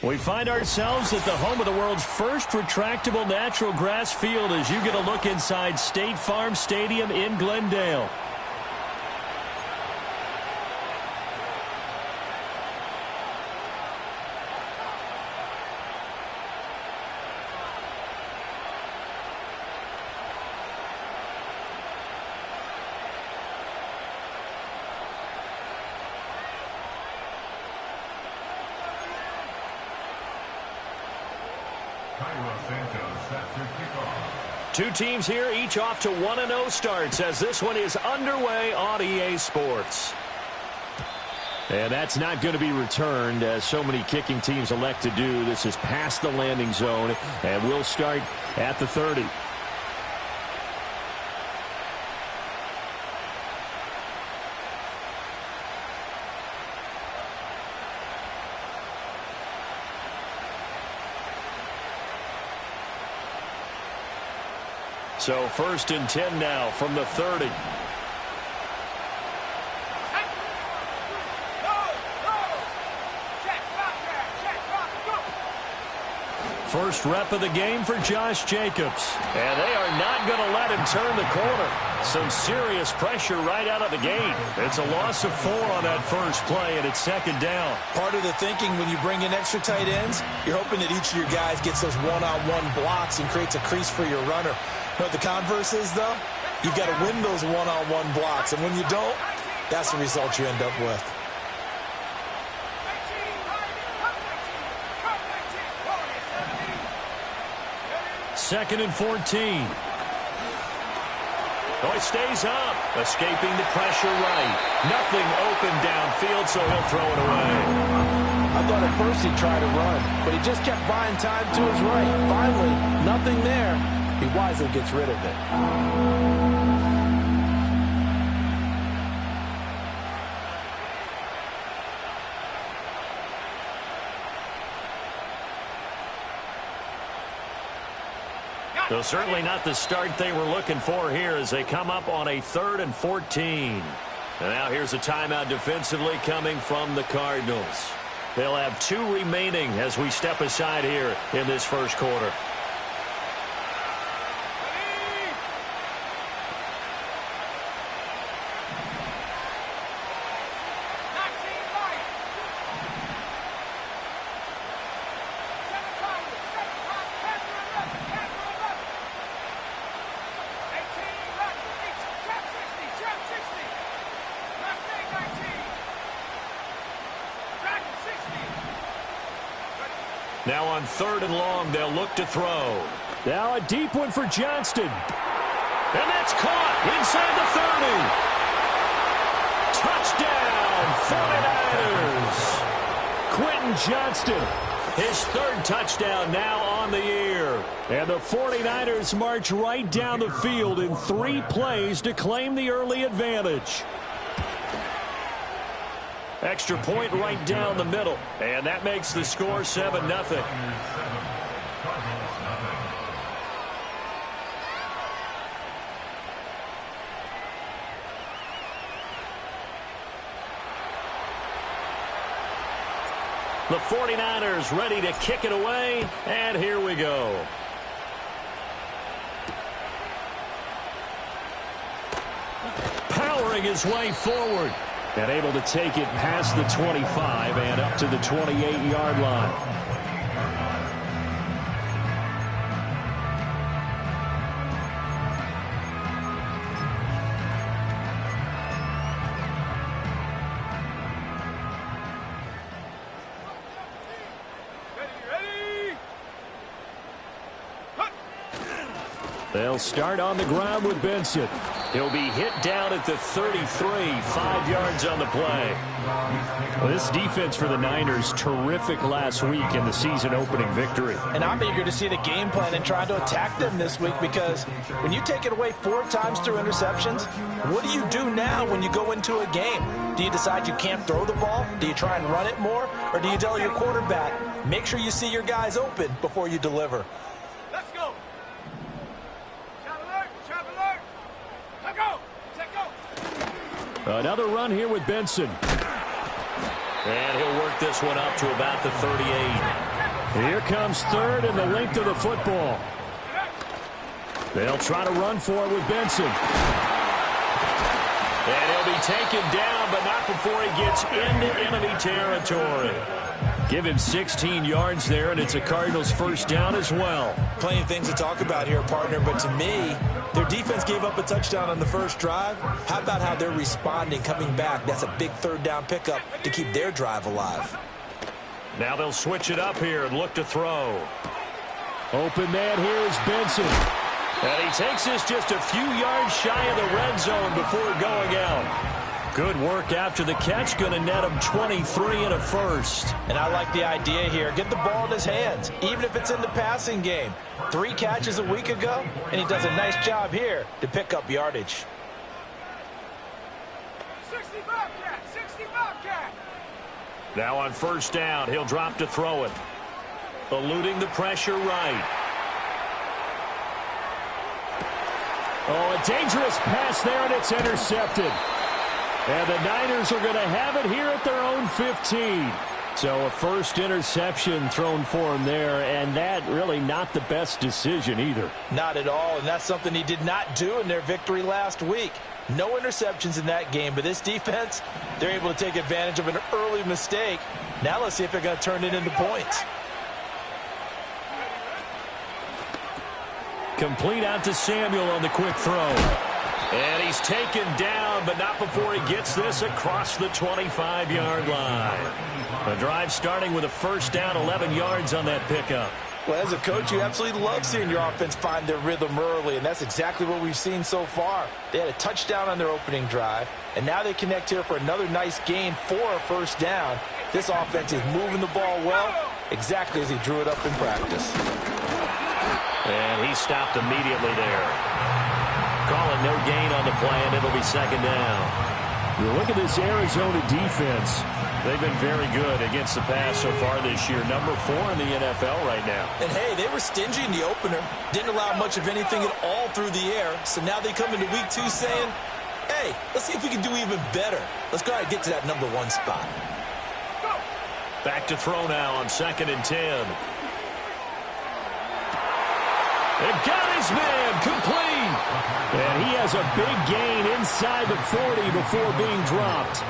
We find ourselves at the home of the world's first retractable natural grass field as you get a look inside State Farm Stadium in Glendale. Two teams here, each off to 1-0 starts as this one is underway on EA Sports. And that's not going to be returned as so many kicking teams elect to do. This is past the landing zone, and we'll start at the 30. So 1st and 10 now from the 30. First rep of the game for Josh Jacobs. And they are not going to let him turn the corner. Some serious pressure right out of the gate. It's a loss of 4 on that first play, and it's 2nd down. Part of the thinking when you bring in extra tight ends, you're hoping that each of your guys gets those one-on-one blocks and creates a crease for your runner. But the converse is, though, you've got to win those one-on-one blocks. And when you don't, that's the result you end up with. Second and 14. Oh, it stays up. Escaping the pressure right. Nothing open downfield, so he'll throw it away. I thought at first he'd try to run, but he just kept buying time to his right. Finally, nothing there. He wisely gets rid of it. So certainly not the start they were looking for here as they come up on a 3rd and 14. And now here's a timeout defensively coming from the Cardinals. They'll have 2 remaining as we step aside here in this first quarter. Now on 3rd and long, they'll look to throw. Now a deep one for Johnston. And that's caught inside the 30. Touchdown, 49ers. Quentin Johnston, his 3rd touchdown now on the year. And the 49ers march right down the field in 3 plays to claim the early advantage. Extra point right down the middle. And that makes the score 7-0. The 49ers ready to kick it away. And here we go. Powering his way forward. And able to take it past the 25 and up to the 28-yard line. They'll start on the ground with Benson. He'll be hit down at the 33, 5 yards on the play. Well, this defense for the Niners, terrific last week in the season-opening victory. And I'm eager to see the game plan and try to attack them this week, because when you take it away 4 times through interceptions, what do you do now when you go into a game? Do you decide you can't throw the ball? Do you try and run it more? Or do you tell your quarterback, make sure you see your guys open before you deliver? Let's go. Another run here with Benson. And he'll work this one up to about the 38. Here comes third and the length of the football. They'll try to run for it with Benson. And he'll be taken down, but not before he gets into enemy territory. Give him 16 yards there, and it's a Cardinals first down as well. Plenty of things to talk about here, partner, but to me, their defense gave up a touchdown on the first drive. How about how they're responding, coming back? That's a big third down pickup to keep their drive alive. Now they'll switch it up here and look to throw. Open man here is Benson. And he takes this just a few yards shy of the red zone before going out. Good work after the catch. Going to net him 23 and a first. And I like the idea here. Get the ball in his hands, even if it's in the passing game. 3 catches a week ago, and he does a nice job here to pick up yardage. 60 Bobcat, 60 Bobcat. Now on first down, he'll drop to throw it. Eluding the pressure right. Oh, a dangerous pass there, and it's intercepted. And the Niners are going to have it here at their own 15. So a first interception thrown for him there, and that really not the best decision either. Not at all, and that's something he did not do in their victory last week. No interceptions in that game, but this defense, they're able to take advantage of an early mistake. Now let's see if they're going to turn it into points. Complete out to Samuel on the quick throw. And he's taken down, but not before he gets this across the 25-yard line. The drive starting with a first down, 11 yards on that pickup. Well, as a coach, you absolutely love seeing your offense find their rhythm early, and that's exactly what we've seen so far. They had a touchdown on their opening drive, and now they connect here for another nice gain for a first down. This offense is moving the ball well, exactly as he drew it up in practice. And he stopped immediately there. Calling no gain on the play, and it'll be second down. You look at this Arizona defense. They've been very good against the pass so far this year. Number 4 in the NFL right now. And, hey, they were stingy in the opener. Didn't allow much of anything at all through the air. So now they come into week 2 saying, hey, let's see if we can do even better. Let's go ahead and get to that number 1 spot. Back to throw now on 2nd and 10. They've got his man complete. And he has a big gain inside the 40 before being dropped.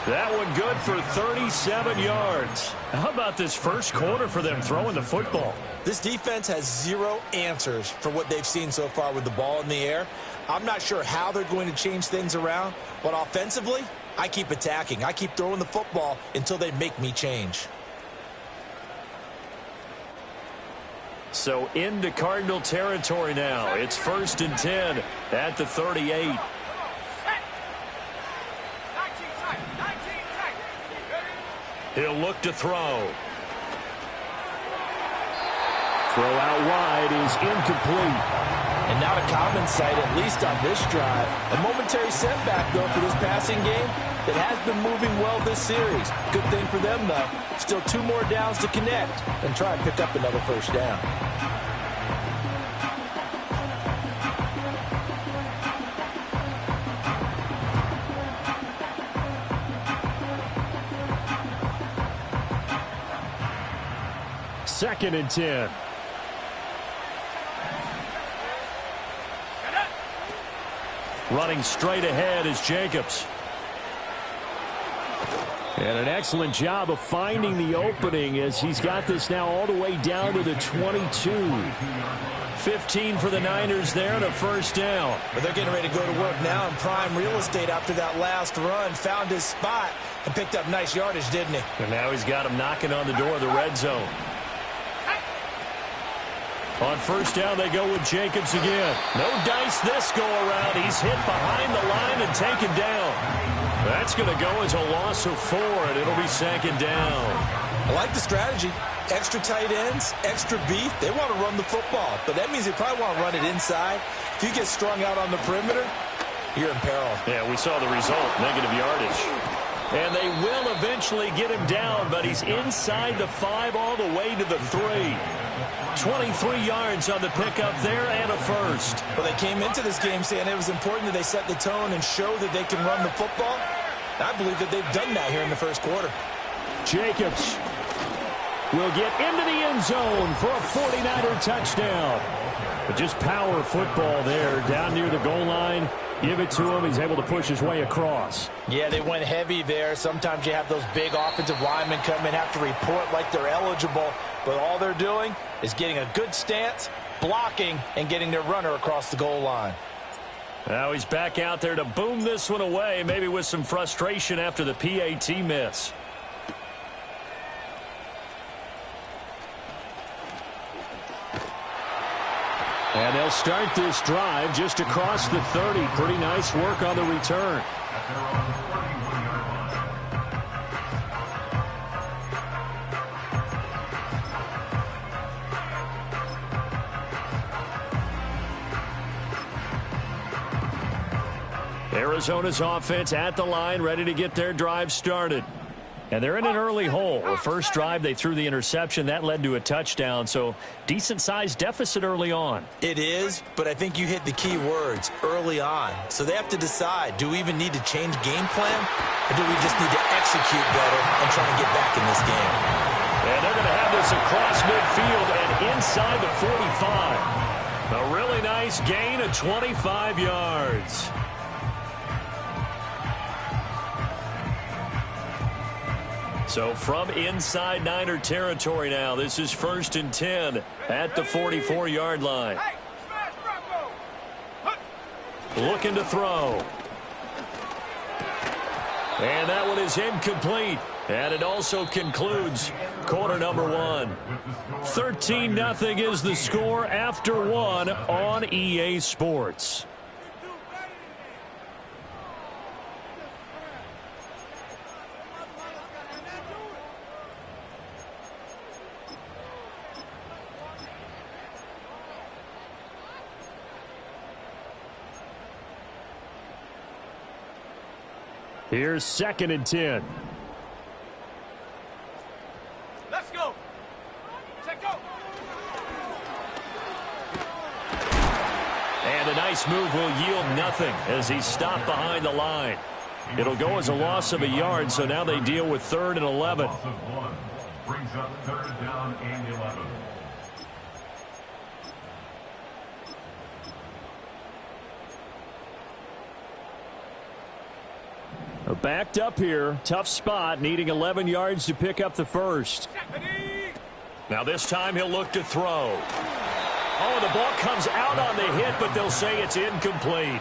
That one good for 37 yards. How about this first quarter for them throwing the football? This defense has 0 answers for what they've seen so far with the ball in the air. I'm not sure how they're going to change things around, but offensively, I keep attacking. I keep throwing the football until they make me change. So into Cardinal territory now. It's 1st and 10 at the 38. He'll look to throw. Throw out wide is incomplete. And not a common sight, at least on this drive. A momentary setback, though, for this passing game that has been moving well this series. Good thing for them, though. Still 2 more downs to connect and try and pick up another first down. Second and 10. Running straight ahead is Jacobs. And an excellent job of finding the opening as he's got this now all the way down to the 22. 15 for the Niners there and a first down. But they're getting ready to go to work now in prime real estate after that last run. Found his spot and picked up nice yardage, didn't he? And now he's got him knocking on the door of the red zone. On first down, they go with Jacobs again. No dice this go-around. He's hit behind the line and taken down. That's going to go as a loss of 4, and it'll be second down. I like the strategy. Extra tight ends, extra beef. They want to run the football, but that means they probably want to run it inside. If you get strung out on the perimeter, you're in peril. Yeah, we saw the result, negative yardage. And they will eventually get him down, but he's inside the 5 all the way to the 3. 23 yards on the pickup there and a first. Well, they came into this game saying it was important that they set the tone and show that they can run the football. I believe that they've done that here in the first quarter. Jacobs will get into the end zone for a 49er touchdown. But just power football there down near the goal line. Give it to him. He's able to push his way across. Yeah, they went heavy there. Sometimes you have those big offensive linemen come in, have to report like they're eligible. But all they're doing is getting a good stance, blocking, and getting their runner across the goal line. Now he's back out there to boom this one away, maybe with some frustration after the PAT miss. And they'll start this drive just across the 30. Pretty nice work on the return. Arizona's offense at the line, ready to get their drive started. And they're in an early hole. The first drive, they threw the interception. That led to a touchdown, so decent-sized deficit early on. It is, but I think you hit the key words, early on. So they have to decide, do we even need to change game plan, or do we just need to execute better and try to get back in this game? And they're going to have this across midfield and inside the 45. A really nice gain of 25 yards. So from inside Niner territory now, this is 1st and 10 at the 44-yard line. Looking to throw. And that one is incomplete. And it also concludes quarter number 1. 13-0 is the score after 1 on EA Sports. Here's 2nd and 10. Let's go. Set go. And a nice move will yield nothing as he's stopped behind the line. It'll go as a loss of a yard, so now they deal with 3rd and 11. Brings up 3rd down and 11. Backed up here. Tough spot, needing 11 yards to pick up the first. Now this time he'll look to throw. Oh, the ball comes out on the hit, but they'll say it's incomplete.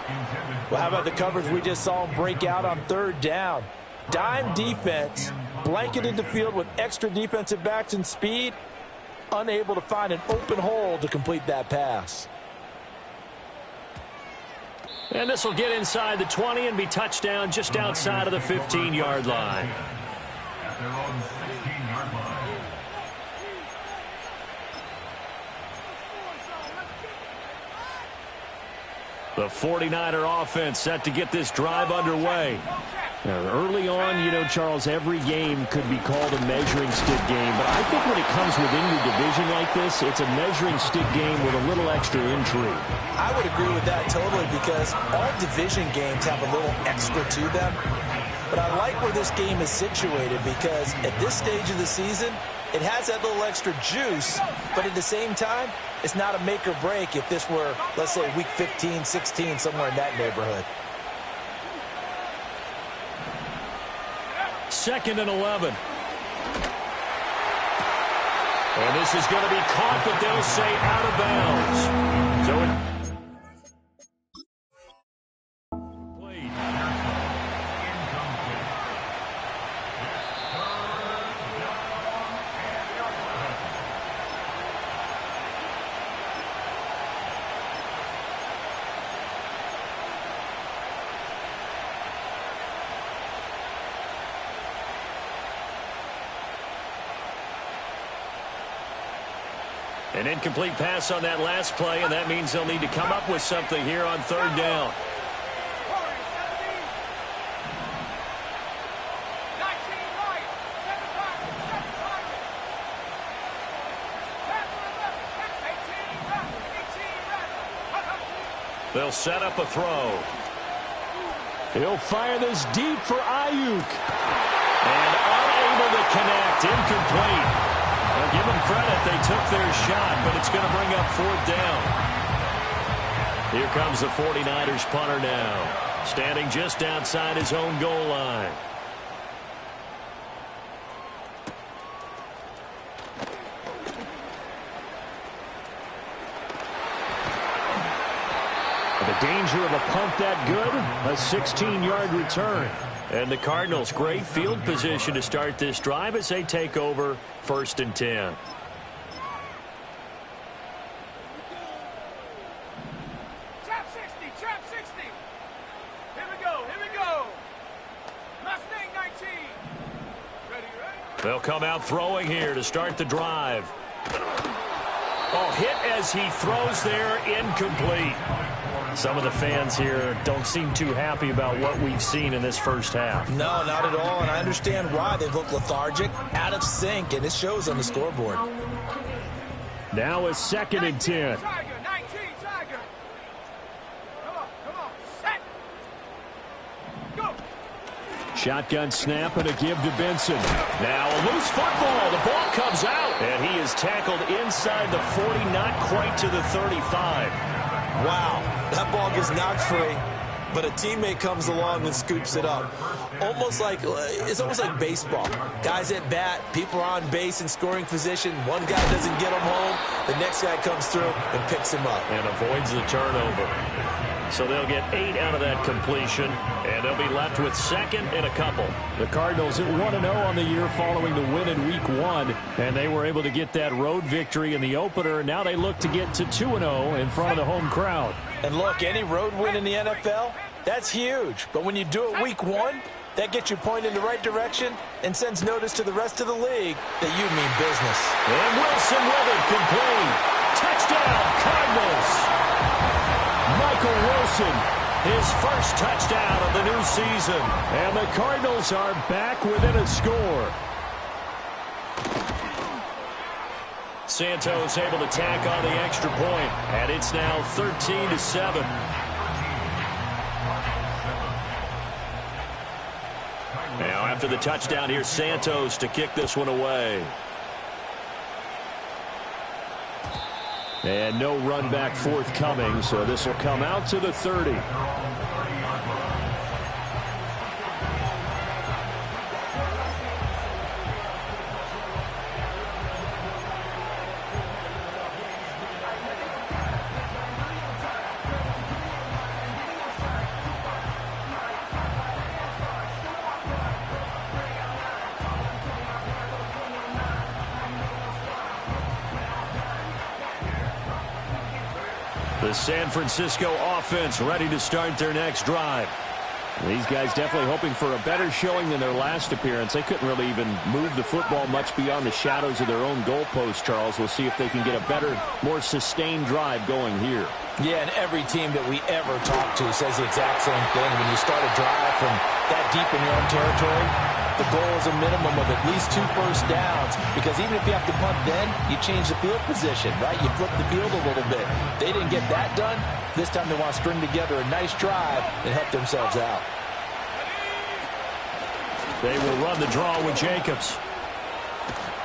Well, how about the coverage we just saw him break out on 3rd down? Dime defense, blanketed the field with extra defensive backs and speed, unable to find an open hole to complete that pass. And this will get inside the 20 and be touchdown just outside of the 15-yard line. At their own 16-yard line. The 49er offense set to get this drive underway. Now, early on, you know, Charles, every game could be called a measuring stick game. But I think when it comes within your division like this, it's a measuring stick game with a little extra intrigue. I would agree with that totally because all division games have a little extra to them. But I like where this game is situated because at this stage of the season, it has that little extra juice. But at the same time, it's not a make or break if this were, let's say, week 15, 16, somewhere in that neighborhood. 2nd and 11. And this is going to be caught, but they'll say out of bounds. So An incomplete pass on that last play, and that means they'll need to come up with something here on third down. They'll set up a throw. He'll fire this deep for Ayuk. And unable to connect. Incomplete. Well, give them credit. They took their shot, but it's going to bring up fourth down. Here comes the 49ers punter now, standing just outside his own goal line. The danger of a punt that good, a 16-yard return. And the Cardinals, great field position to start this drive as they take over 1st and 10. Trap 60, trap 60. Here we go. Mustang 19. Ready? They'll come out throwing here to start the drive. Oh, hit as he throws there, incomplete. Some of the fans here don't seem too happy about what we've seen in this first half. No, not at all, and I understand why. They look lethargic, out of sync, and it shows on the scoreboard. Now a 2nd and 10. Tiger, 19, Tiger. Come on. Set. Go. Shotgun snap and a give to Benson. Now a loose football. The ball comes out. And he is tackled inside the 40, not quite to the 35. Wow, that ball gets knocked free, but a teammate comes along and scoops it up. It's almost like baseball. Guys at bat, people are on base in scoring position. One guy doesn't get him home. The next guy comes through and picks him up. And avoids the turnover. So they'll get 8 out of that completion, and they'll be left with 2nd and a couple. The Cardinals at 1-0 on the year following the win in Week 1, and they were able to get that road victory in the opener. Now they look to get to 2-0 in front of the home crowd. And look, any road win in the NFL, that's huge. But when you do it Week 1, that gets you pointed in the right direction and sends notice to the rest of the league that you mean business. And Wilson with it, complete. Touchdown, Cardinals. Michael Wilson, his first touchdown of the new season. And the Cardinals are back within a score. Santos able to tack on the extra point, and it's now 13-7. Now after the touchdown, here's Santos to kick this one away. And no run back forthcoming, so this will come out to the 30. The San Francisco offense ready to start their next drive. These guys definitely hoping for a better showing than their last appearance. They couldn't really even move the football much beyond the shadows of their own goalpost, Charles. We'll see if they can get a better, more sustained drive going here. Yeah, and every team that we ever talk to says the exact same thing. When you start a drive from that deep in your own territory, the goal is a minimum of at least 2 first downs, because even if you have to punt then, you change the field position, right? You flip the field a little bit. They didn't get that done. This time they want to string together a nice drive and help themselves out. They will run the draw with Jacobs.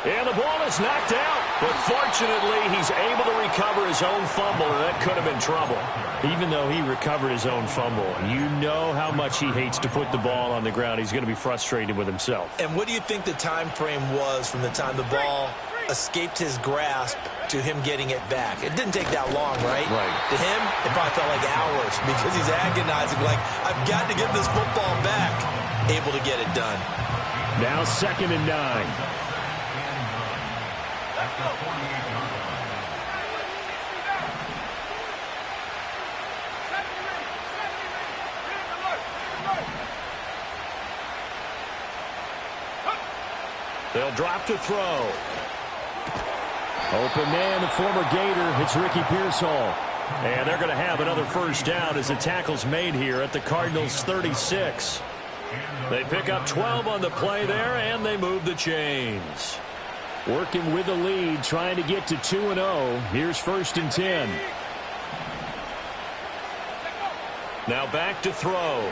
And the ball is knocked out. But fortunately, he's able to recover his own fumble, and that could have been trouble. Even though he recovered his own fumble, you know how much he hates to put the ball on the ground. He's going to be frustrated with himself. And what do you think the time frame was from the time the ball escaped his grasp to him getting it back? It didn't take that long, right? Right. To him, it probably felt like hours because he's agonizing, like, I've got to get this football back. Able to get it done. Now 2nd and 9. They'll drop to throw. Open man, the former Gator. It's Ricky Pearsall. And they're going to have another first down as the tackle's made here at the Cardinals' 36. They pick up 12 on the play there, and they move the chains. Working with the lead, trying to get to 2-0. Here's 1st and 10. Now back to throw.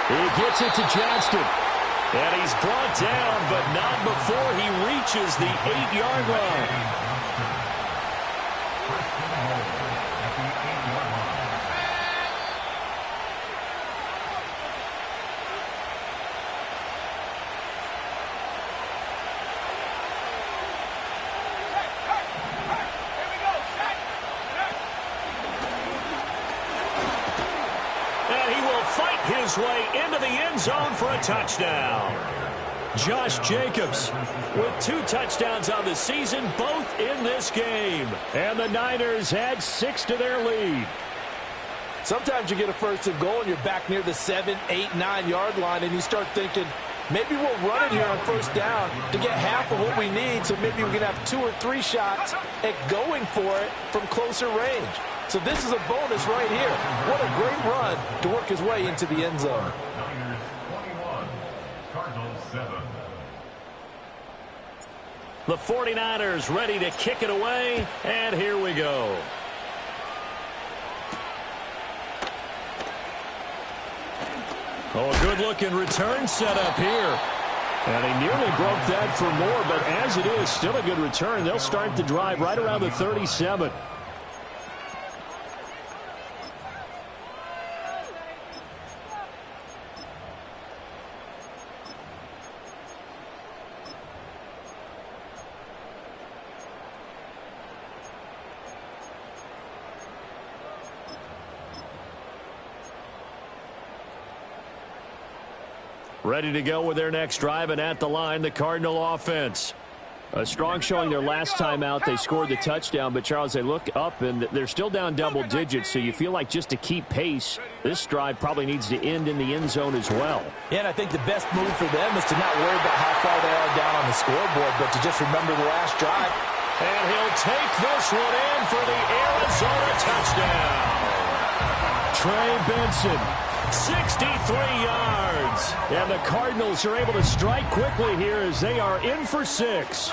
He gets it to Johnston. And he's brought down, but not before he reaches the 8-yard line. His way into the end zone for a touchdown. Josh Jacobs with 2 touchdowns on the season, both in this game. And the Niners add 6 to their lead. Sometimes you get a 1st and goal and you're back near the 7, 8, 9-yard line and you start thinking, maybe we'll run it here on 1st down to get half of what we need, so maybe we can have 2 or 3 shots at going for it from closer range. So this is a bonus right here. What a great run to work his way into the end zone. Niners 21, Cardinals 7. The 49ers ready to kick it away, and here we go. Oh, a good-looking return set up here. And he nearly broke that for more, but as it is, still a good return. They'll start the drive right around the 37. Ready to go with their next drive, and at the line, the Cardinal offense. A strong showing their last time out. They scored the touchdown, but, Charles, they look up, and they're still down double digits, so you feel like just to keep pace, this drive probably needs to end in the end zone as well. Yeah, and I think the best move for them is to not worry about how far they are down on the scoreboard, but to just remember the last drive. And he'll take this one in for the Arizona touchdown. Trey Benson, 63 yards. And the Cardinals are able to strike quickly here as they are in for 6.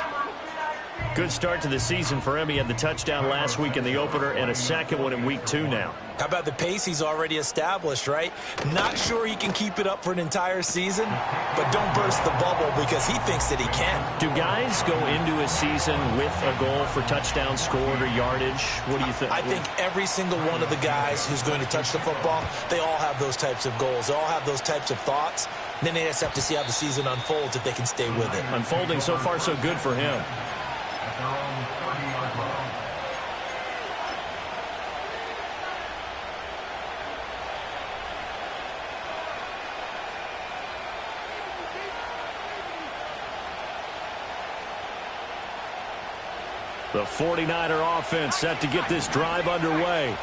Good start to the season for him. He had the touchdown last week in the opener and a second one in week 2 now. How about the pace he's already established, right? Not sure he can keep it up for an entire season, but don't burst the bubble because he thinks that he can. Do guys go into a season with a goal for touchdowns scored or yardage? What do you think? I think every single one of the guys who's going to touch the football, they all have those types of goals. They all have those types of thoughts. And then they just have to see how the season unfolds if they can stay with it. Unfolding so far so good for him. At their own 30-yard line. The 49er offense set to get this drive underway.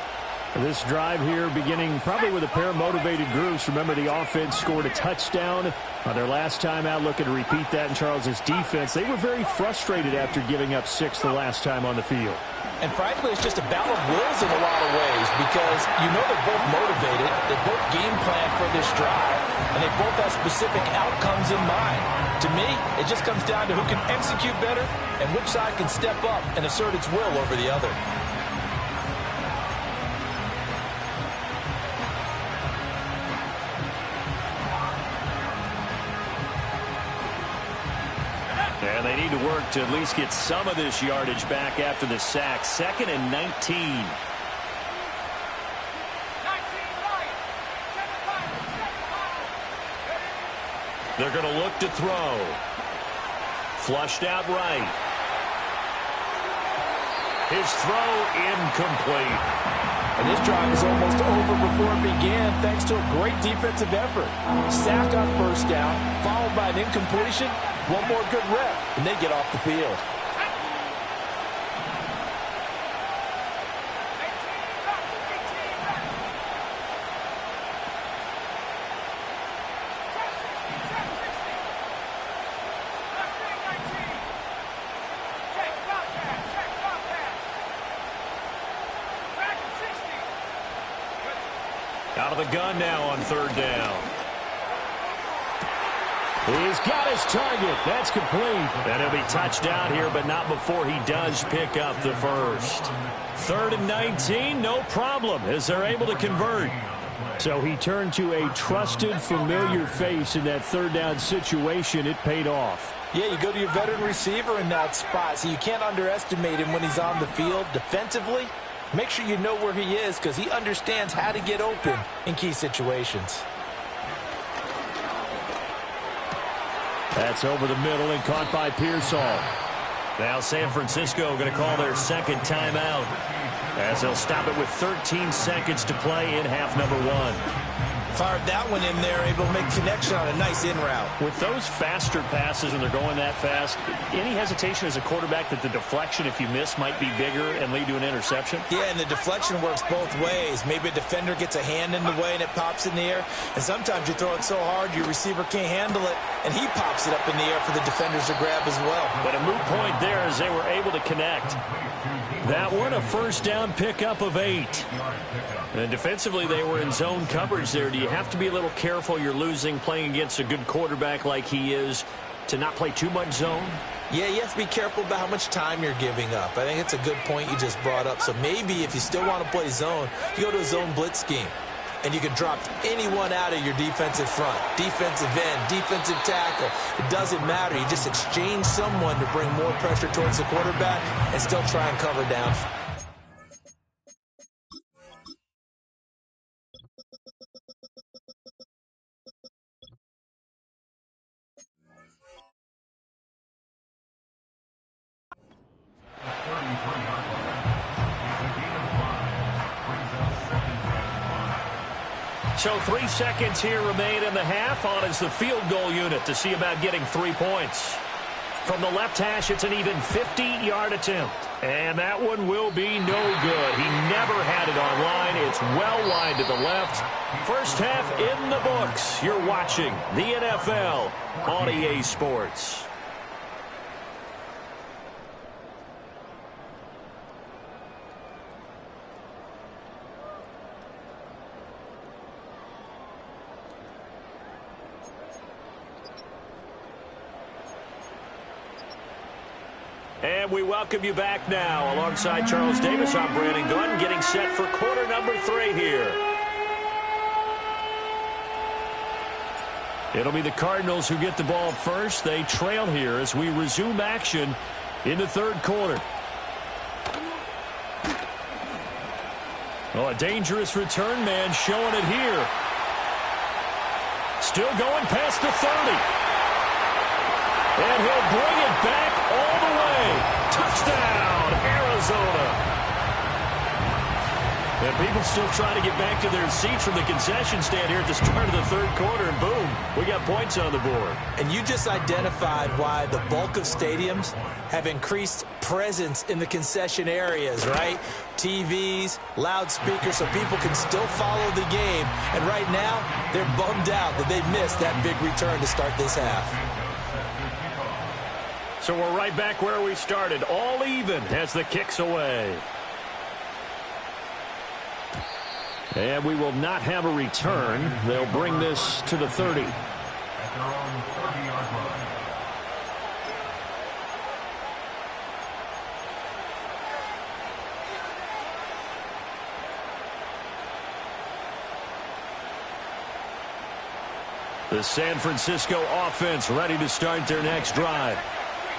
This drive here beginning probably with a pair of motivated groups. Remember, the offense scored a touchdown on their last time out. Looking to repeat that in Charles's defense. They were very frustrated after giving up 6 the last time on the field. And frankly, it's just a battle of wills in a lot of ways because you know they're both motivated. They both game plan for this drive, and they both have specific outcomes in mind. To me, it just comes down to who can execute better and which side can step up and assert its will over the other. And they need to work to at least get some of this yardage back after the sack. 2nd and 19. They're going to look to throw. Flushed out right. His throw incomplete. And this drive is almost over before it began thanks to a great defensive effort. Sack on 1st down, followed by an incompletion. One more good rep, and they get off the field. Out of the gun now on third down. He's got his target. That's complete. And he'll be touchdown here, but not before he does pick up the first. 3rd and 19, no problem, as they're able to convert. So he turned to a trusted, familiar face in that third down situation. It paid off. Yeah, you go to your veteran receiver in that spot, so you can't underestimate him when he's on the field defensively. Make sure you know where he is because he understands how to get open in key situations. That's over the middle and caught by Pearsall. Now San Francisco going to call their second timeout as they'll stop it with 13 seconds to play in half number 1. Fired that one in there, able to make connection on a nice in route. With those faster passes when they're going that fast, any hesitation as a quarterback that the deflection, if you miss, might be bigger and lead to an interception? Yeah, and the deflection works both ways. Maybe a defender gets a hand in the way and it pops in the air. And sometimes you throw it so hard your receiver can't handle it, and he pops it up in the air for the defenders to grab as well. But a moot point there as they were able to connect. That one, a first down pickup of 8. And defensively, they were in zone coverage there. Do you have to be a little careful you're losing playing against a good quarterback like he is to not play too much zone? Yeah, you have to be careful about how much time you're giving up. I think it's a good point you just brought up. So maybe if you still want to play zone, you go to a zone blitz scheme. And you can drop anyone out of your defensive front, defensive end, defensive tackle. It doesn't matter. You just exchange someone to bring more pressure towards the quarterback and still try and cover down. So 3 seconds here remain in the half. On is the field goal unit to see about getting 3 points. From the left hash, it's an even 50-yard attempt. And that one will be no good. He never had it on line. It's well wide to the left. First half in the books. You're watching the NFL on EA Sports. And we welcome you back now. Alongside Charles Davis, I'm Brandon Gunn, getting set for quarter number 3 here. It'll be the Cardinals who get the ball first. They trail here as we resume action in the third quarter. Oh, a dangerous return man showing it here. Still going past the 30. And he'll bring it back all the way. Touchdown, Arizona. And people still trying to get back to their seats from the concession stand here at the start of the third quarter, and boom, we got points on the board. And you just identified why the bulk of stadiums have increased presence in the concession areas, right? TVs, loudspeakers, so people can still follow the game. And right now, they're bummed out that they missed that big return to start this half. So we're right back where we started, all even as the kick's away. And we will not have a return. They'll bring this to the 30. At their own 30-yard line. The San Francisco offense ready to start their next drive.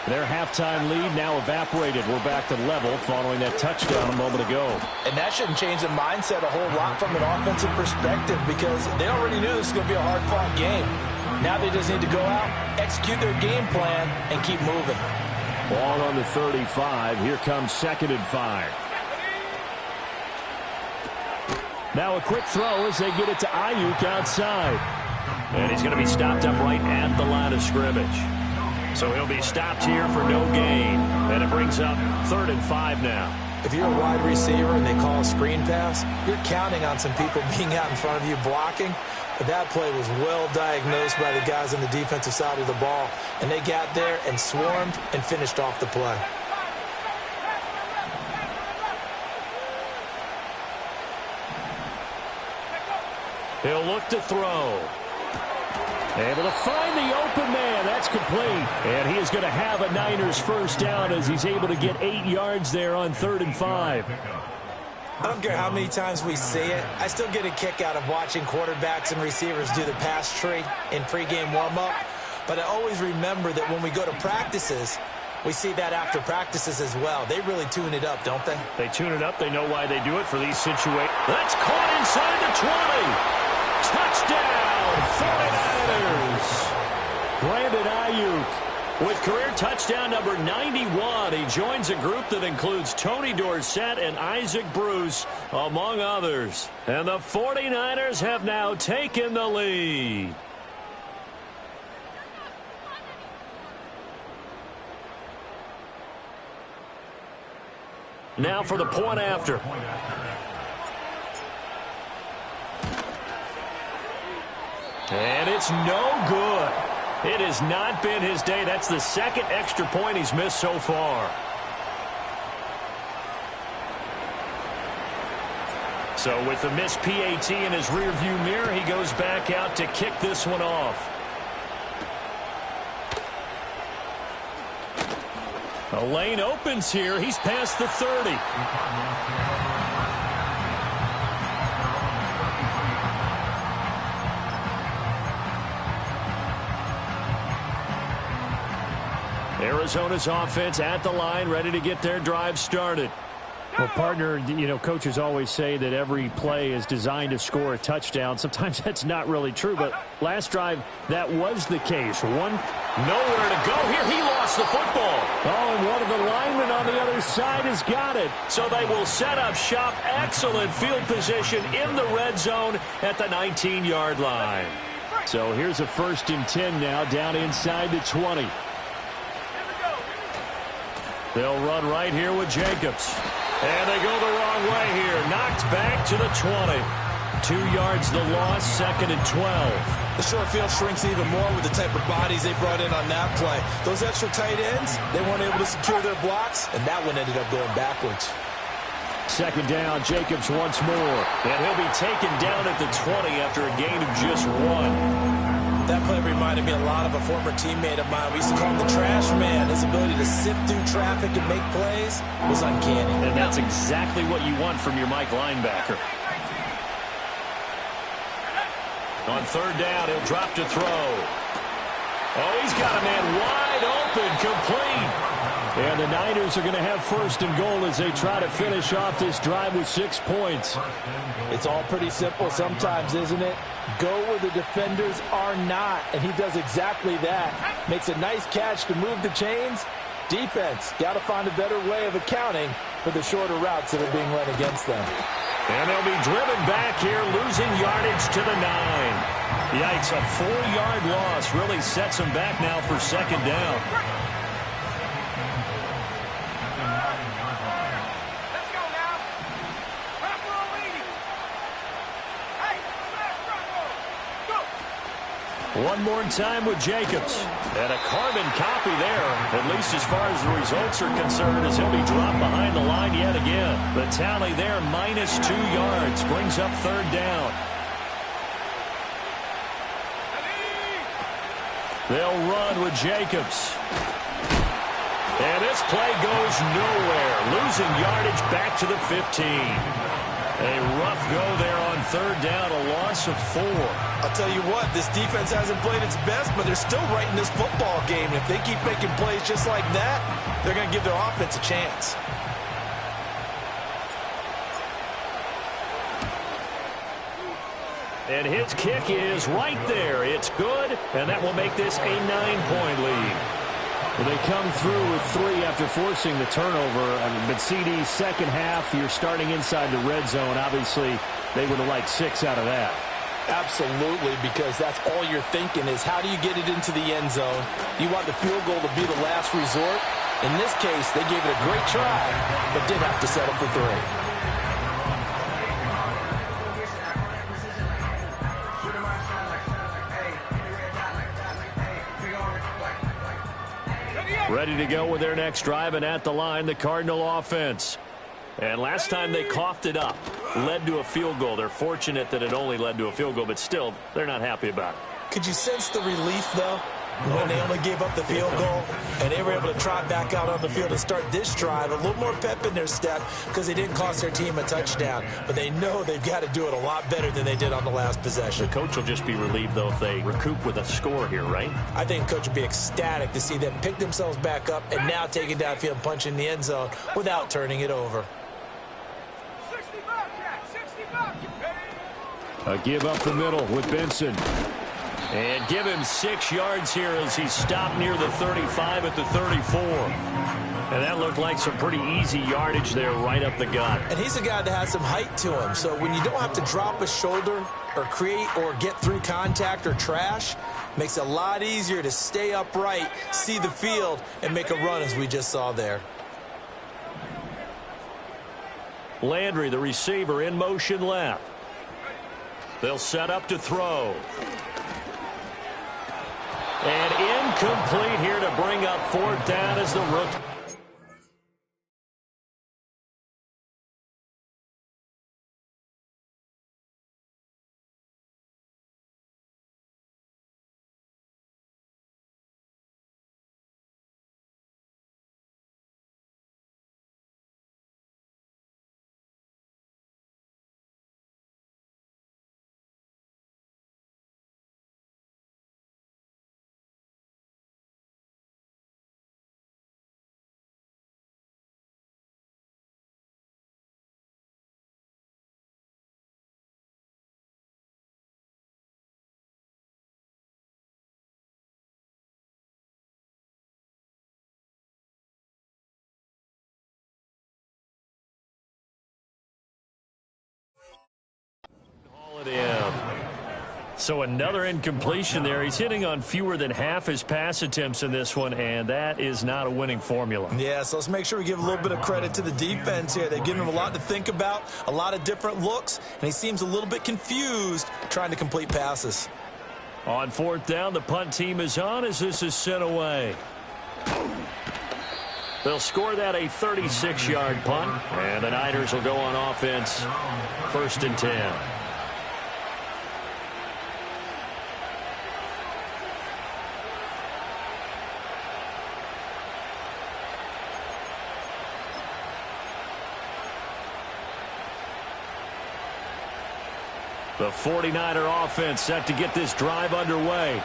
Their halftime lead now evaporated. We're back to level following that touchdown a moment ago. And that shouldn't change the mindset a whole lot from an offensive perspective because they already knew this was going to be a hard-fought game. Now they just need to go out, execute their game plan, and keep moving. Ball on the 35. Here comes 2nd and 5. Now a quick throw as they get it to Ayuk outside. And he's going to be stopped up right at the line of scrimmage. So he'll be stopped here for no gain. And it brings up 3rd and 5 now. If you're a wide receiver and they call a screen pass, you're counting on some people being out in front of you blocking. But that play was well diagnosed by the guys on the defensive side of the ball. And they got there and swarmed and finished off the play. He'll look to throw. Able to find the open man. That's complete. And he is going to have a Niners first down as he's able to get 8 yards there on 3rd and 5. I don't care how many times we see it. I still get a kick out of watching quarterbacks and receivers do the pass tree in pregame warm-up. But I always remember that when we go to practices, we see that after practices as well. They really tune it up, don't they? They tune it up. They know why they do it for these situations. That's caught inside the 20. Touchdown, 49ers. Brandon Ayuk with career touchdown number 91. He joins a group that includes Tony Dorsett and Isaac Bruce, among others. And the 49ers have now taken the lead. Now for the point after. And it's no good. It has not been his day. That's the second extra point he's missed so far. So with the missed PAT in his rearview mirror, he goes back out to kick this one off. A lane opens here. He's past the 30. Arizona's offense at the line, ready to get their drive started. Well, partner, you know, coaches always say that every play is designed to score a touchdown. Sometimes that's not really true, but last drive, that was the case. Nowhere to go here. He lost the football. Oh, and one of the linemen on the other side has got it. So they will set up shop. Excellent field position in the red zone at the 19-yard line. So here's a 1st and 10 now, down inside the 20. They'll run right here with Jacobs. And they go the wrong way here. Knocked back to the 20. 2 yards the loss, 2nd and 12. The short field shrinks even more with the type of bodies they brought in on that play. Those extra tight ends, they weren't able to secure their blocks, and that one ended up going backwards. 2nd down, Jacobs once more. And he'll be taken down at the 20 after a gain of just 1. That play reminded me a lot of a former teammate of mine. We used to call him the trash man. His ability to sift through traffic and make plays was uncanny. And that's exactly what you want from your Mike linebacker. On 3rd down, he'll drop to throw. Oh, he's got a man wide open, complete. And the Niners are going to have 1st and goal as they try to finish off this drive with 6 points. It's all pretty simple sometimes, isn't it? Go where the defenders are not, and he does exactly that. Makes a nice catch to move the chains. Defense, got to find a better way of accounting for the shorter routes that are being run against them. And they'll be driven back here, losing yardage to the 9. Yikes, a 4-yard loss really sets them back now for 2nd down. One more time with Jacobs. And a carbon copy there, at least as far as the results are concerned, as he'll be dropped behind the line yet again. The tally there, minus 2 yards, brings up 3rd down. They'll run with Jacobs. And this play goes nowhere, losing yardage back to the 15. A rough go there on 3rd down, a loss of 4. I'll tell you what, this defense hasn't played its best, but they're still right in this football game. If they keep making plays just like that, they're going to give their offense a chance. And his kick is right there. It's good, and that will make this a 9-point lead. Well, they come through with 3 after forcing the turnover. But CD's second half, you're starting inside the red zone. Obviously, they would have liked 6 out of that. Absolutely, because that's all you're thinking is how do you get it into the end zone? You want the field goal to be the last resort. In this case, they gave it a great try, but did have to settle for 3. Ready to go with their next drive, and at the line, the Cardinal offense. And last time they coughed it up, led to a field goal. They're fortunate that it only led to a field goal, but still, they're not happy about it. Could you sense the relief, though, when they only gave up the field goal and they were able to trot back out on the field and start this drive? A little more pep in their step because they didn't cost their team a touchdown. But they know they've got to do it a lot better than they did on the last possession. The coach will just be relieved, though, if they recoup with a score here, right? I think the coach would be ecstatic to see them pick themselves back up and now take it downfield and punch in the end zone without turning it over. 60 Bobcat, 60 Bobcat. A give up the middle with Benson. And give him 6 yards here as he stopped near the 35 at the 34. And that looked like some pretty easy yardage there right up the gut. And he's a guy that has some height to him. So when you don't have to drop a shoulder or create or get through contact or trash, makes it a lot easier to stay upright, see the field, and make a run as we just saw there. Landry, the receiver, in motion left. They'll set up to throw. And incomplete here to bring up 4th down as the rookie. So another incompletion there. He's hitting on fewer than half his pass attempts in this one, and that is not a winning formula. Yeah, so let's make sure we give a little bit of credit to the defense here. They've given him a lot to think about, a lot of different looks, and he seems a little bit confused trying to complete passes. On 4th down, the punt team is on as this is sent away. They'll score that a 36-yard punt, and the Niners will go on offense 1st and 10. The 49er offense set to get this drive underway.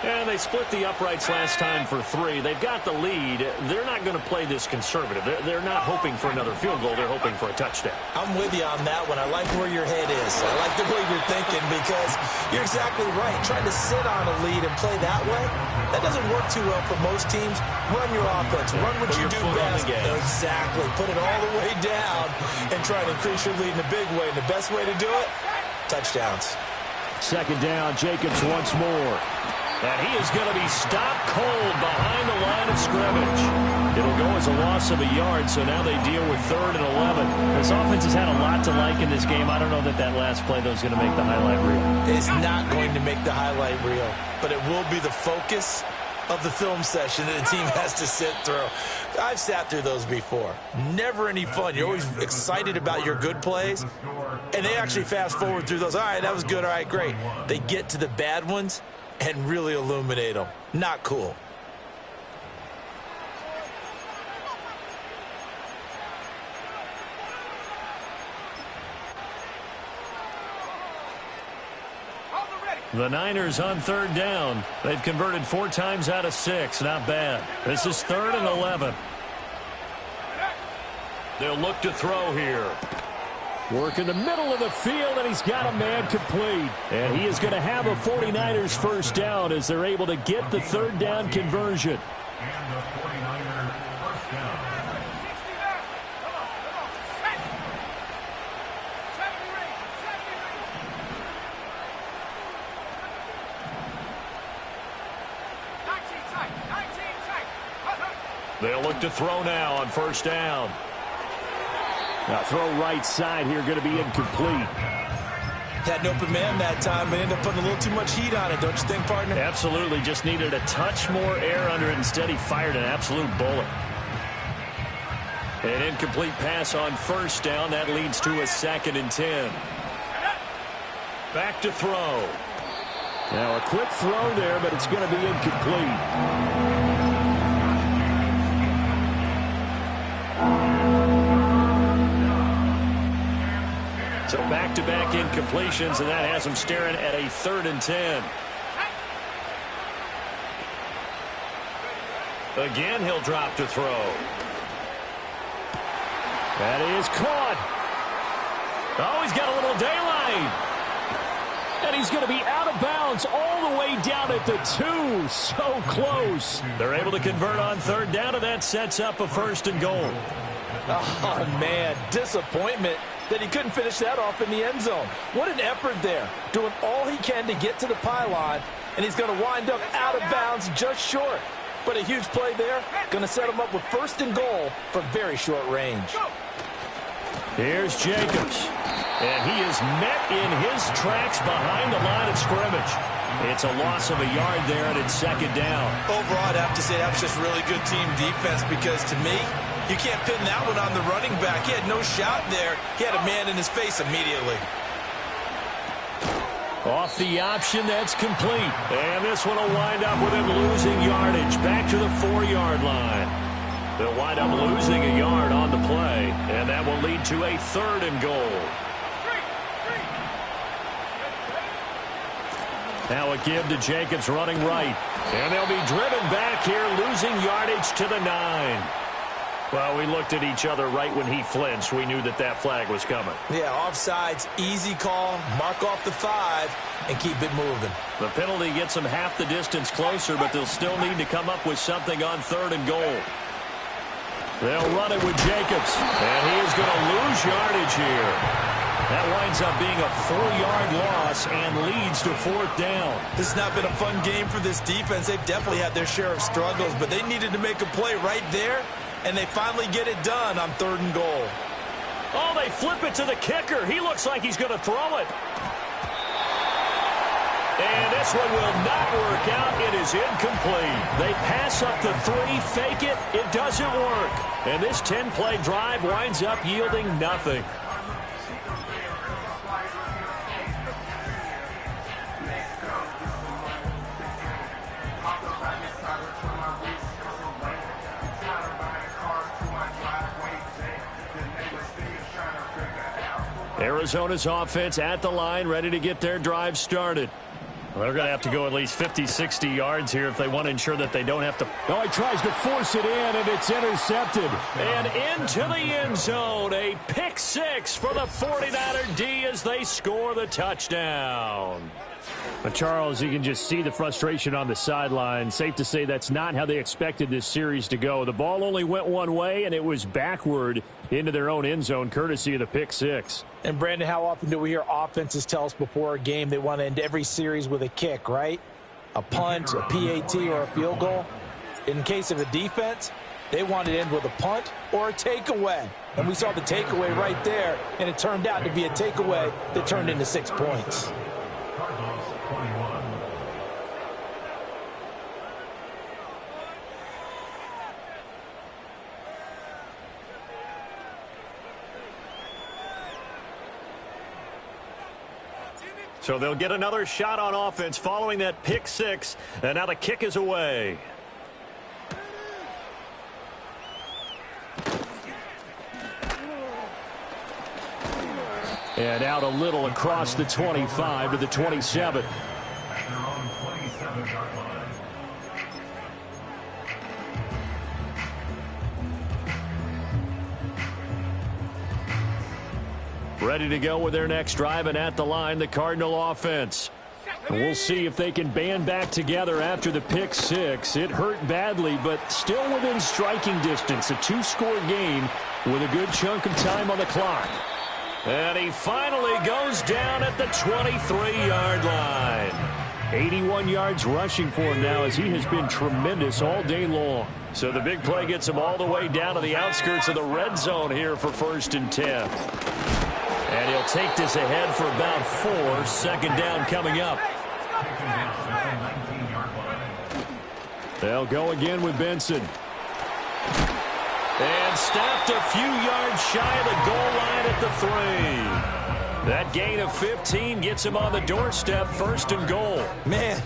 And they split the uprights last time for 3. They've got the lead. They're not going to play this conservative. They're not hoping for another field goal. They're hoping for a touchdown. I'm with you on that one. I like where your head is. I like the way you're thinking because you're exactly right. Trying to sit on a lead and play that way, that doesn't work too well for most teams. Run your offense. Run what you do best. Exactly. Put it all the way down and try to increase your lead in a big way. And the best way to do it, touchdowns. 2nd down, Jacobs once more. And he is going to be stopped cold behind the line of scrimmage. It'll go as a loss of a yard, so now they deal with 3rd and 11. This offense has had a lot to like in this game. I don't know that that last play, though, is going to make the highlight reel. It's not going to make the highlight reel, but it will be the focus of the film session that the team has to sit through. I've sat through those before. Never any fun. You're always excited about your good plays, and they actually fast forward through those. All right, that was good. All right, great. They get to the bad ones and really illuminate them. Not cool. The Niners on 3rd down. They've converted 4 times out of 6. Not bad. This is 3rd and 11. They'll look to throw here. Work in the middle of the field, and he's got a man complete. And he is going to have a 49ers 1st down as they're able to get the 3rd down conversion. And the 49ers 1st down. They'll look to throw now on 1st down. Now throw right side here, going to be incomplete. Had an open man that time, but ended up putting a little too much heat on it, don't you think, partner? Absolutely. Just needed a touch more air under it. Instead, he fired an absolute bullet. An incomplete pass on first down. That leads to a 2nd and 10. Back to throw. Now a quick throw there, but it's going to be incomplete. So back-to-back incompletions, and that has him staring at a 3rd and 10. Again, he'll drop to throw. That is caught. Oh, he's got a little daylight. And he's going to be out of bounds all the way down at the 2. So close. They're able to convert on 3rd down, and that sets up a 1st and goal. Oh, man, disappointment that he couldn't finish that off in the end zone. What an effort there, doing all he can to get to the pylon, and he's going to wind up out of bounds just short. But a huge play there, going to set him up with 1st and goal from very short range. Here's Jacobs, and he is met in his tracks behind the line of scrimmage. It's a loss of a yard there, and it's 2nd down. Overall, I'd have to say that was just really good team defense because, to me, you can't pin that one on the running back. He had no shot there. He had a man in his face immediately. Off the option, that's complete. And this one will wind up with him losing yardage back to the 4-yard line. They'll wind up losing a yard on the play, and that will lead to a 3rd and goal. Now a give to Jacobs running right. And they'll be driven back here, losing yardage to the 9. Well, we looked at each other right when he flinched. We knew that that flag was coming. Yeah, offsides, easy call, mark off the 5, and keep it moving. The penalty gets them half the distance closer, but they'll still need to come up with something on 3rd and goal. They'll run it with Jacobs, and he is going to lose yardage here. That winds up being a 4-yard loss and leads to 4th down. This has not been a fun game for this defense. They've definitely had their share of struggles, but they needed to make a play right there, and they finally get it done on 3rd and goal. Oh, they flip it to the kicker. He looks like he's going to throw it. And this one will not work out. It is incomplete. They pass up the 3, fake it. It doesn't work. And this 10-play drive winds up yielding nothing. Arizona's offense at the line, ready to get their drive started. Well, they're going to have to go at least 50, 60 yards here if they want to ensure that they don't have to. Oh, he tries to force it in, and it's intercepted. And into the end zone, a pick 6 for the 49er D as they score the touchdown. But Charles, you can just see the frustration on the sideline. Safe to say that's not how they expected this series to go. The ball only went one way, and it was backward into their own end zone, courtesy of the pick 6. And, Brandon, how often do we hear offenses tell us before a game they want to end every series with a kick, right? A punt, a PAT, or a field goal. In case of a defense, they want to end with a punt or a takeaway. And we saw the takeaway right there, and it turned out to be a takeaway that turned into 6 points. So they'll get another shot on offense following that pick 6, and now the kick is away. And out a little across the 25 to the 27. Ready to go with their next drive, and at the line, the Cardinal offense. And we'll see if they can band back together after the pick 6. It hurt badly, but still within striking distance. A 2-score game with a good chunk of time on the clock. And he finally goes down at the 23-yard line. 81 yards rushing for him now, as he has been tremendous all day long. So the big play gets him all the way down to the outskirts of the red zone here for 1st and 10. And he'll take this ahead for about 4. 2nd down coming up. They'll go again with Benson. And stopped a few yards shy of the goal line at the 3. That gain of 15 gets him on the doorstep, 1st and goal. Man,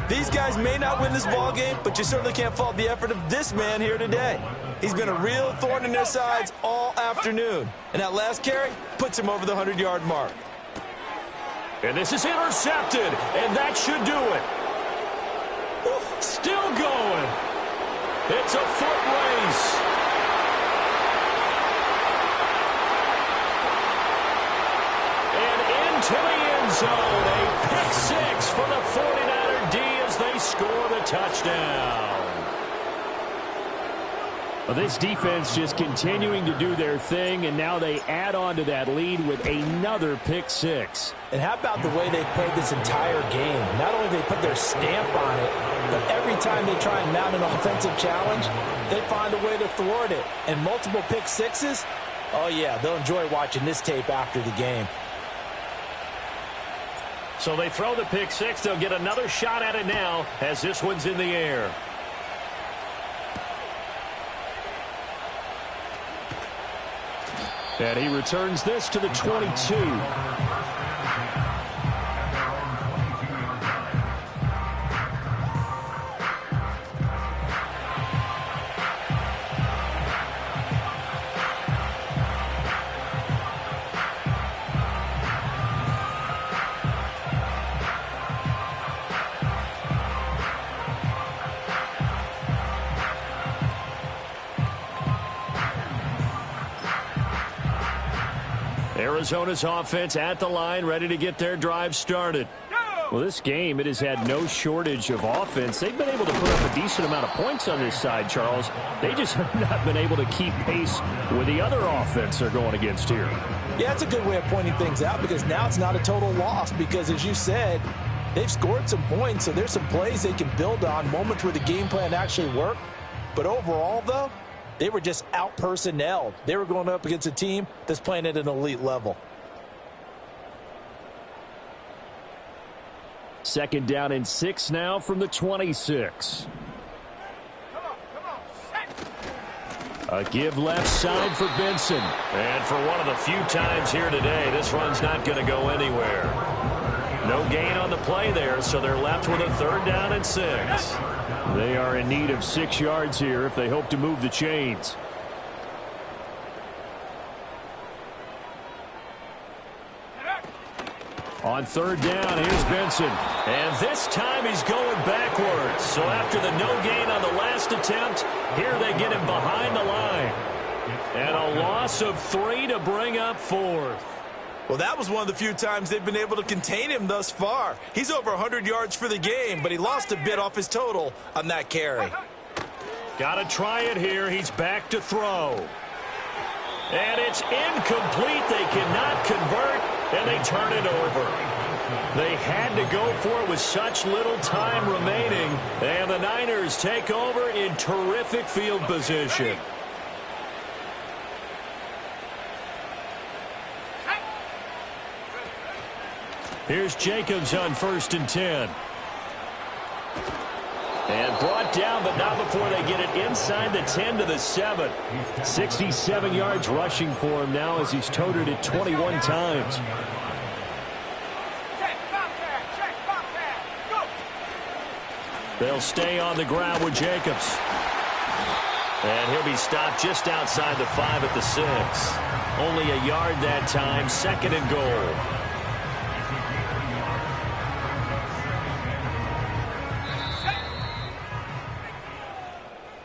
these guys may not win this ball game, but you certainly can't fault the effort of this man here today. He's been a real thorn in their sides all afternoon. And that last carry puts him over the 100-yard mark. And this is intercepted, and that should do it. Still going. It's a foot race. And into the end zone, a pick 6 for the 49er D as they score the touchdown. Well, this defense just continuing to do their thing, and now they add on to that lead with another pick 6. And how about the way they've played this entire game? Not only do they put their stamp on it, but every time they try and mount an offensive challenge, they find a way to thwart it. And multiple pick 6s, oh yeah, they'll enjoy watching this tape after the game. So they throw the pick 6. They'll get another shot at it now as this one's in the air. And he returns this to the 22. Arizona's offense at the line, ready to get their drive started. Well, this game, it has had no shortage of offense. They've been able to put up a decent amount of points on this side, Charles. They just have not been able to keep pace with the other offense they're going against here. Yeah, it's a good way of pointing things out because now it's not a total loss because, as you said, they've scored some points, so there's some plays they can build on, moments where the game plan actually worked. But overall, though, they were just out-personnelled. They were going up against a team that's playing at an elite level. 2nd down and 6 now from the 26. A give left side for Benson. And for one of the few times here today, this run's not going to go anywhere. No gain on the play there, so they're left with a 3rd down and 6. They are in need of 6 yards here if they hope to move the chains. On 3rd down, here's Benson. And this time he's going backwards. So after the no gain on the last attempt, here they get him behind the line. And a loss of 3 to bring up 4th. Well, that was one of the few times they've been able to contain him thus far. He's over 100 yards for the game, but he lost a bit off his total on that carry. Got to try it here. He's back to throw. And it's incomplete. They cannot convert, and they turn it over. They had to go for it with such little time remaining, and the Niners take over in terrific field position. Here's Jacobs on 1st and 10. And brought down, but not before they get it inside the 10 to the 7. 67 yards rushing for him now as he's toted it 21 times. They'll stay on the ground with Jacobs. And he'll be stopped just outside the 5 at the 6. Only a yard that time, 2nd and goal.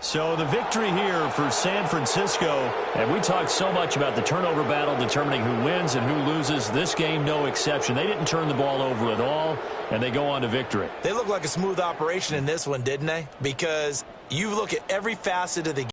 So the victory here for San Francisco. And we talked so much about the turnover battle determining who wins and who loses. This game, no exception. They didn't turn the ball over at all, and they go on to victory. They look like a smooth operation in this one, didn't they? Because you look at every facet of the game.